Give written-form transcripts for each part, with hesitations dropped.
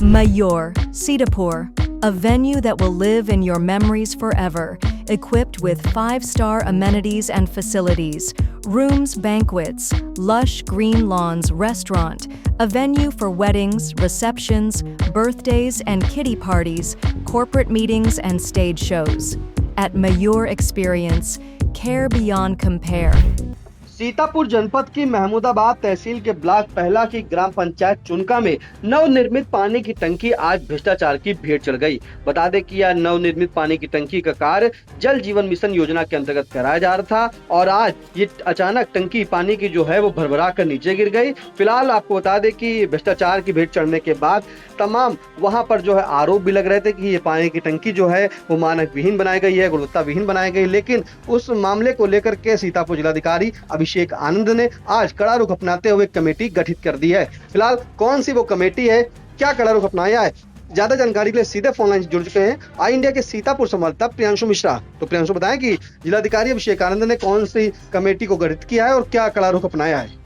Mayur, Sitapur, a venue that will live in your memories forever, equipped with 5-star amenities and facilities, rooms, banquets, lush green lawns, restaurant, a venue for weddings, receptions, birthdays and kiddie parties, corporate meetings and stage shows. At Mayur Experience, care beyond compare. Sitapur जनपद की महमूदाबाद तहसील के block पहला की ग्राम पंचायत चुनका में नवनिर्मित पानी की टंकी आज भ्रष्टाचार की भेंट चढ़ गई। बता दें कि यह नवनिर्मित पानी की टंकी का कार्य जल जीवन मिशन योजना के अंतर्गत कराया जा रहा था और आज ये अचानक टंकी पानी की जो है वो भरभरा कर नीचे गिर गई। फिलहाल आपको बता दें कि भ्रष्टाचार की भेंट चढ़ने के बाद तमाम वहां पर जो है आरोप भी लग रहे थे कि ये पानी की टंकी जो है वो मानक विहीन बनाई गई है, गुणवत्ता विहीन बनाई गई। लेकिन उस मामले को लेकर के सीतापुर जिलाधिकारी अभिषेक आनंद ने आज कड़ा रुख अपनाते हुए कमेटी गठित कर दी है। फिलहाल कौन सी वो कमेटी है, क्या कड़ा रुख अपनाया है, ज्यादा जानकारी के लिए सीधे फोन लाइन जुड़ चुके हैं आई इंडिया के सीतापुर संवाददाता प्रियांशु मिश्रा। तो प्रियांशु बताएं कि जिलाधिकारी अभिषेक आनंद ने कौन सी कमेटी को गठित किया है और क्या कड़ा रुख अपनाया है।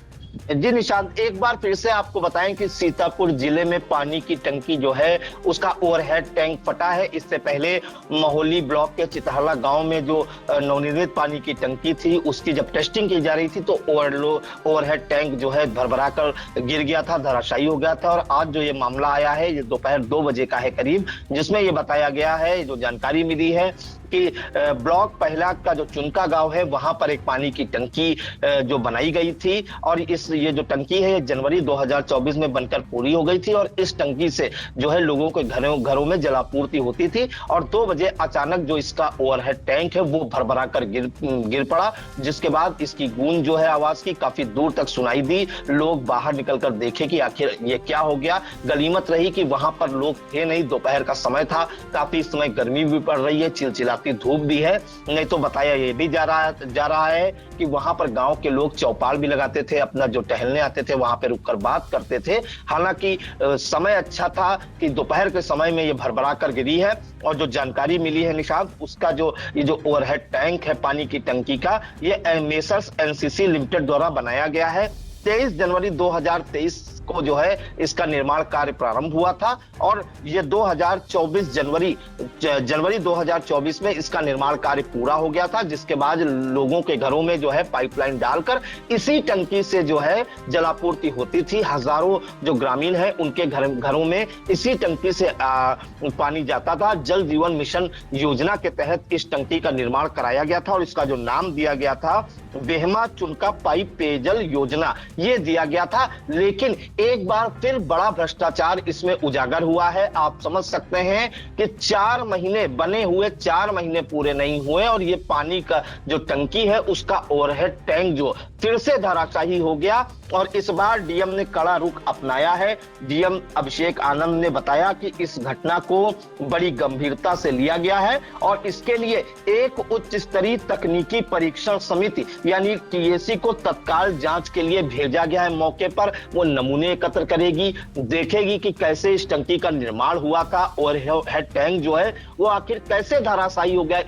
जी निशांत, एक बार फिर से आपको बताएं कि सीतापुर जिले में पानी की टंकी जो है उसका ओवरहेड टैंक फटा है। इससे पहले महोली ब्लॉक के चितहला गांव में जो नवनिर्मित पानी की टंकी थी उसकी जब टेस्टिंग की जा रही थी तो ओवरहेड टैंक जो है भरभरा कर गिर गया था, धराशायी हो गया था। और आज जो ये मामला आया है ये दोपहर 2 बजे का है करीब, जिसमें ये बताया गया है, जो जानकारी मिली है कि ब्लॉक पहला का जो चुनका गांव है वहां पर एक पानी की टंकी जो बनाई गई थी और ये जो टंकी है जनवरी 2024 में बनकर पूरी हो गई थी और इस टंकी से जो है लोगों के घरों में जलापूर्ति होती थी। और 2 बजे अचानक जो इसका ओवरहेड टैंक है वो भरभरा कर गिर पड़ा, जिसके बाद इसकी गूंज जो है आवाज की काफी दूर तक सुनाई दी। लोग बाहर निकलकर देखे कि आखिर ये क्या हो गया। गनीमत रही कि वहां पर लोग थे नहीं, दोपहर का समय था, काफी समय गर्मी भी पड़ रही है, चिलचिलाती धूप भी है। नहीं तो बताया ये भी जा रहा है कि वहां पर गांव के लोग चौपाल भी लगाते थे, अपना जो टहलने आते थे वहां पे रुककर बात करते थे। हालांकि समय अच्छा था कि दोपहर के समय में ये भरभरा कर गिरी है। और जो जानकारी मिली है निशांत, उसका ये जो ओवरहेड टैंक है पानी की टंकी का, ये मेसर्स एनसीसी लिमिटेड द्वारा बनाया गया है। 23 जनवरी 2023 को जो है इसका निर्माण कार्य प्रारंभ हुआ था और ये 2024 जनवरी 2024 में इसका निर्माण कार्य पूरा हो गया था, जिसके बाद लोगों के घरों में जो है पाइपलाइन डालकर इसी टंकी से जो है जलापूर्ति होती थी। हजारों जो ग्रामीण हैं उनके घरों में इसी टंकी से पानी जाता था। जल जीवन मिशन योजना के तहत इस टंकी का निर्माण कराया गया था और इसका जो नाम दिया गया था बेहमा चुनका पाइप पेयजल योजना, ये दिया गया था। लेकिन एक बार फिर बड़ा भ्रष्टाचार इसमें उजागर हुआ है। आप समझ सकते हैं कि 4 महीने बने हुए, 4 महीने पूरे नहीं हुए और ये पानी का जो टंकी है उसका ओवरहेड टैंक जो फिर से धराशायी हो गया। और इस बार डीएम ने कड़ा रुख अपनाया है। डीएम अभिषेक आनंद ने बताया कि इस घटना को बड़ी गंभीरता से लिया गया है और इसके लिए एक उच्च स्तरीय तकनीकी परीक्षण समिति यानी टीएसी को तत्काल जांच के लिए भेजा गया है। मौके पर वो नमूने एकत्र करेगी, देखेगी कि कैसे इस टंकी का निर्माण हुआ था और हेड टैंक जो है वो आखिर कैसे धराशायी हो गया।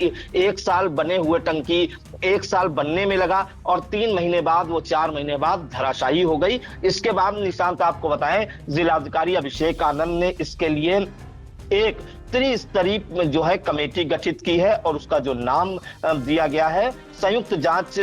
1 साल बने हुए टंकी 1 साल बनने में लगा और 3 महीने बाद वो 4 महीने बाद धराशायी हो गई। इसके बाद निशांत आपको बताएं, जिलाधिकारी अभिषेक आनंद ने इसके लिए एक त्रिस्तरीय जो है कमेटी गठित की है और उसका जो नाम दिया गया है संयुक्त जांच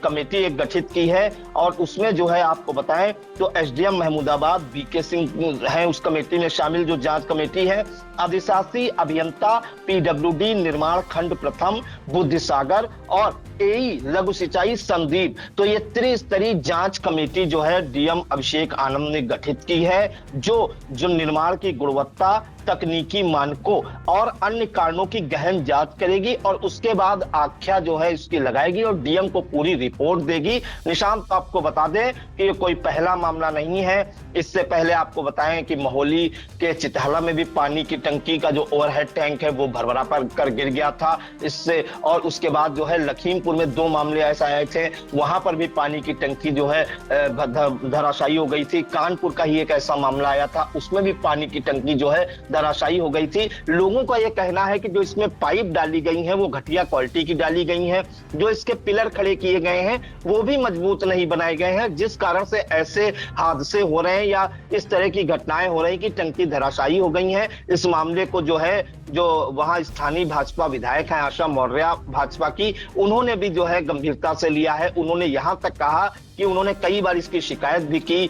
कमेटी एक गठित की है। और उसमें जो है आपको बताएं तो एसडीएम महमूदाबाद बीके सिंह हैं उस कमेटी में शामिल। जो जांच कमेटी है अधिशासी अभियंता पीडब्ल्यूडी निर्माण खंड प्रथम बुद्धिसागर और एई लघु सिंचाई संदीप। तो ये त्रिस्तरीय जांच कमेटी जो है डीएम अभिषेक आनंद ने गठित की है, जो निर्माण की गुणवत्ता, तकनीकी मानकों और अन्य कारणों की गहन जांच करेगी और उसके बाद आख्या जो है इसकी लगाएगी और डीएम को पूरी रिपोर्ट देगी। निशांत आपको बता दें कि ये कोई पहला मामला नहीं है। इससे पहले आपको बताएं कि महोली के चितहला में भी पानी की टंकी का जो ओवरहेड टैंक है वो भरभरा कर गिर गया था इससे। और उसके बाद जो है लखीमपुर में 2 मामले ऐसे आए थे, वहां पर भी पानी की टंकी जो है धराशायी हो गई थी। कानपुर का ही एक ऐसा मामला आया था, उसमें भी पानी की टंकी जो है धराशायी हो गई थी। लोगों का यह कहना है कि जो इसमें पाइप डाली गई हैं वो घटिया क्वालिटी की डाली गई हैं, जो इसके पिलर खड़े किए गए हैं वो भी मजबूत नहीं बनाए गए हैं, जिस कारण से ऐसे हादसे हो रहे हैं या इस तरह की घटनाएं हो रही कि टंकी धराशायी हो गई हैं। इस मामले को जो है, जो वहां स्थानीय भाजपा विधायक हैं आशा मौर्य भाजपा की, उन्होंने भी जो है गंभीरता से लिया है। उन्होंने यहां तक कहा कि उन्होंने कई बार इसकी शिकायत भी की,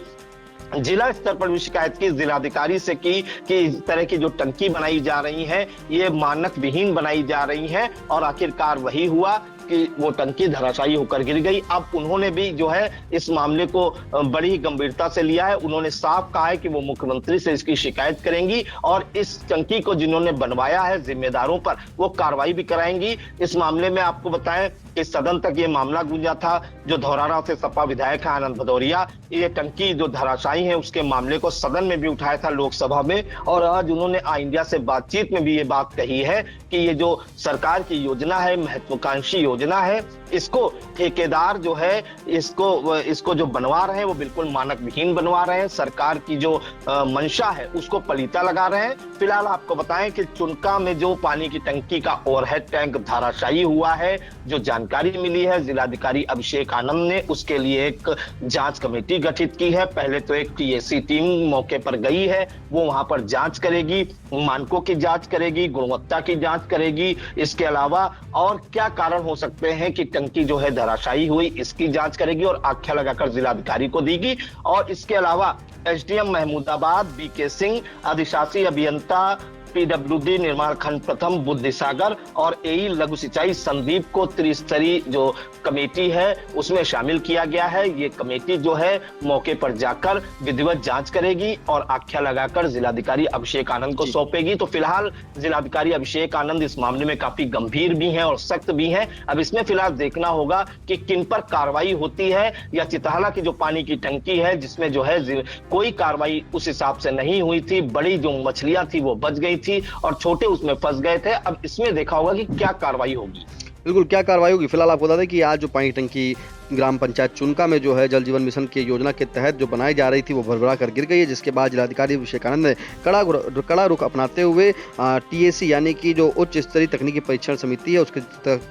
जिला स्तर पर भी शिकायत की, जिलाधिकारी से की कि इस तरह की जो टंकी बनाई जा रही है ये मानक विहीन बनाई जा रही है, और आखिरकार वही हुआ कि वो टंकी धराशायी होकर गिर गई। अब उन्होंने भी जो है इस मामले को बड़ी ही गंभीरता से लिया है। उन्होंने साफ कहा है कि वो मुख्यमंत्री से इसकी शिकायत करेंगी और इस टंकी को जिन्होंने बनवाया है जिम्मेदारों पर वो कार्रवाई भी कराएंगी। इस मामले में आपको बताएं कि सदन तक ये मामला गूंजा था। जो धौरारा से सपा विधायक है आनंद भदौरिया, ये टंकी जो धराशायी है उसके मामले को सदन में भी उठाया था लोकसभा में, और आज उन्होंने आई इंडिया से बातचीत में भी ये बात कही है कि ये जो सरकार की योजना है, महत्वाकांक्षी योजना है, इसको ठेकेदार जो है इसको जो बनवा रहे हैं वो बिल्कुल मानक विहीन बनवा रहे हैं। सरकार की जो मंशा है उसको पलीता लगा रहे हैं। फिलहाल आपको बताएं कि चुनका में जो पानी की टंकी का ओवरहेड टैंक धराशायी हुआ है, जो जानकारी मिली है जिलाधिकारी अभिषेक आनंद ने उसके लिए एक जांच कमेटी गठित की है। पहले तो एक टीएसी टीम मौके पर गई है, वो वहां पर जांच करेगी, मानकों की जांच करेगी, गुणवत्ता की जांच करेगी। इसके अलावा और क्या कारण हो सकते हैं कि टंकी जो है धराशायी हुई, इसकी जांच करेगी और आख्या लगाकर जिलाधिकारी को देगी। और इसके अलावा एसडीएम महमूदाबाद बीके सिंह, अधिशासी अभियंता पीडब्ल्यूडी निर्माण खंड प्रथम बुद्धिसागर और एई लघु सिंचाई संदीप को त्रिस्तरीय जो कमेटी है उसमें शामिल किया गया है। ये कमेटी जो है मौके पर जाकर विधिवत जांच करेगी और आख्या लगाकर जिलाधिकारी अभिषेक आनंद को सौंपेगी। तो फिलहाल जिलाधिकारी अभिषेक आनंद इस मामले में काफी गंभीर भी हैं और सख्त भी हैं। अब इसमें फिलहाल देखना होगा कि किन पर कार्रवाई होती है, या चितहला की जो पानी की टंकी है जिसमें जो है कोई कार्रवाई उस हिसाब से नहीं हुई थी, बड़ी जो मछलियां थी वो बच गई थी और छोटे उसमें फंस गए थे। अब इसमें देखा होगा कि क्या कार्रवाई होगी। बिल्कुल क्या कार्रवाई होगी। फिलहाल आपको बता दें कि आज जो पानी टंकी ग्राम पंचायत चुनका में जो है जल जीवन मिशन की योजना के तहत जो बनाई जा रही थी वो भरभरा कर गिर गई है, जिसके बाद जिलाधिकारी अभिषेक आनंद ने कड़ा रुख अपनाते हुए टीएसी यानी कि जो उच्च स्तरीय तकनीकी परीक्षण समिति है उसके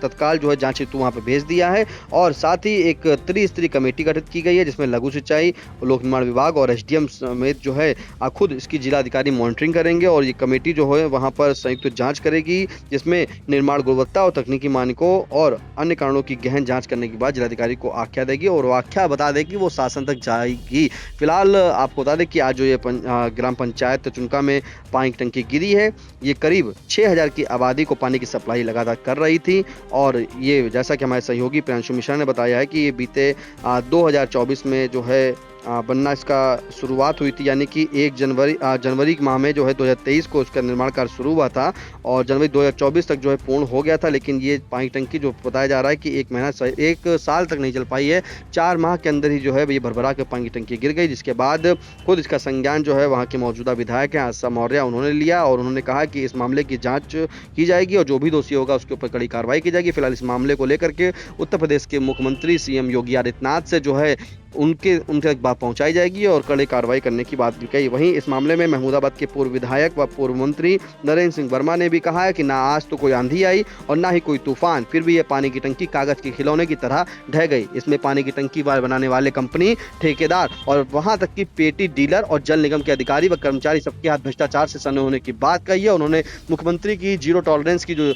तत्काल जो है जांच हेतु वहाँ पर भेज दिया है। और साथ ही एक त्रिस्तरीय कमेटी गठित की गई है जिसमें लघु सिंचाई, लोक निर्माण विभाग और एसडीएम समेत जो है खुद इसकी जिलाधिकारी मॉनिटरिंग करेंगे और ये कमेटी जो है वहाँ पर संयुक्त जाँच करेगी, जिसमें निर्माण गुणवत्ता और तकनीकी मानकों और अन्य कारणों की गहन जाँच करने के बाद जिलाधिकारी को आख्या देगी और वो आख्या बता देगी वो शासन तक जाएगी। फिलहाल आपको बता दें कि आज जो ये ग्राम पंचायत चुनका में पानी की टंकी गिरी है, ये करीब 6000 की आबादी को पानी की सप्लाई लगातार कर रही थी। और ये जैसा कि हमारे सहयोगी प्रियांशु मिश्रा ने बताया है कि ये बीते 2024 में जो है बनना इसका शुरुआत हुई थी, यानी कि 1 जनवरी माह में जो है 2023 को उसका निर्माण कार्य शुरू हुआ था और जनवरी 2024 तक जो है पूर्ण हो गया था। लेकिन ये पानी टंकी जो बताया जा रहा है कि 1 साल तक नहीं चल पाई है, 4 माह के अंदर ही जो है ये भरभरा के पानी की टंकी गिर गई, जिसके बाद खुद इसका संज्ञान जो है वहाँ के मौजूदा विधायक हैं आशा मौर्य उन्होंने लिया और उन्होंने कहा कि इस मामले की जाँच की जाएगी और जो भी दोषी होगा उसके ऊपर कड़ी कार्रवाई की जाएगी। फिलहाल इस मामले को लेकर के उत्तर प्रदेश के मुख्यमंत्री सीएम योगी आदित्यनाथ से जो है उनके तक बात पहुंचाई जाएगी और कड़ी कार्रवाई करने की बात भी कही। वहीं इस मामले में महमूदाबाद के पूर्व विधायक व पूर्व मंत्री नरेंद्र सिंह वर्मा ने भी कहा है कि ना आज तो कोई आंधी आई और ना ही कोई तूफान, फिर भी ये पानी की टंकी कागज के खिलौने की तरह ढह गई। इसमें पानी की टंकी बनाने वाले कंपनी, ठेकेदार और वहां तक की पेटी डीलर और जल निगम के अधिकारी व कर्मचारी सबके हाथ भ्रष्टाचार से सने होने की बात कही है। उन्होंने मुख्यमंत्री की जीरो टॉलरेंस की जो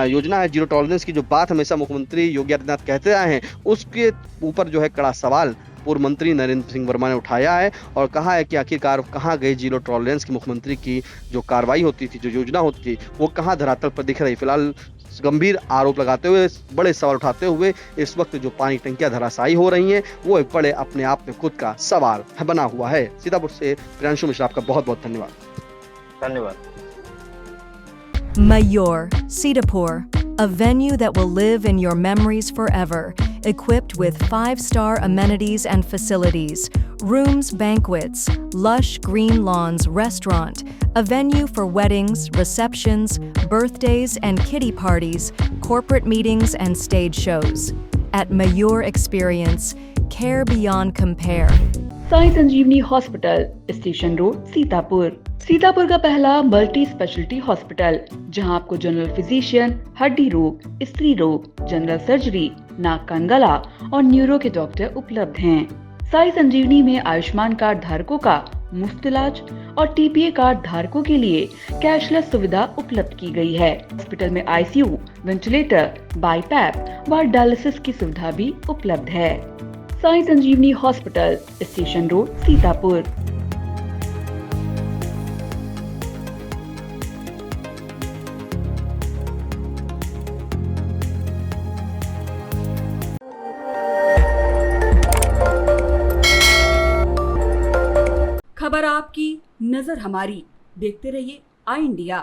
योजना है, जीरो टॉलरेंस की जो बात हमेशा मुख्यमंत्री योगी आदित्यनाथ कहते आए हैं, उसके ऊपर जो है कड़ा सवाल पूर्व मंत्री नरेंद्र सिंह वर्मा ने उठाया है और कहा है कि आखिरकार कहाँ गई जीरो टॉलरेंस की मुख्यमंत्री की जो कार्रवाई होती थी, जो योजना होती थी, वो कहाँ धरातल पर दिख रही। फिलहाल गंभीर आरोप लगाते हुए, बड़े सवाल उठाते हुए इस वक्त जो पानी टंकियां धराशायी हो रही हैं वो एक बड़े अपने आप में खुद का सवाल बना हुआ है। सीतापुर से प्रियांशु मिश्रा, आपका बहुत बहुत धन्यवाद। Mayur, Sitapur, a venue that will live in your memories forever, equipped with 5-star amenities and facilities, rooms, banquets, lush green lawns, restaurant, a venue for weddings, receptions, birthdays and kiddie parties, corporate meetings and stage shows. At Mayur Experience, care beyond compare. Sai Sanjeevani hospital, station road, Sitapur. Sitapur का पहला multi speciality hospital, जहां आपको general physician, हड्डी रोग, स्त्री रोग, general surgery, नाक कान गला और न्यूरो के डॉक्टर उपलब्ध हैं। साई संजीवनी में आयुष्मान कार्ड धारकों का मुफ्त इलाज और टीपीए कार्ड धारकों के लिए कैशलेस सुविधा उपलब्ध की गई है। हॉस्पिटल में आईसीयू, वेंटिलेटर, बाईपैप व डायलिसिस की सुविधा भी उपलब्ध है। Sai Sanjeevani hospital, station road, Sitapur. खबर आपकी, नजर हमारी। देखते रहिए आई इंडिया।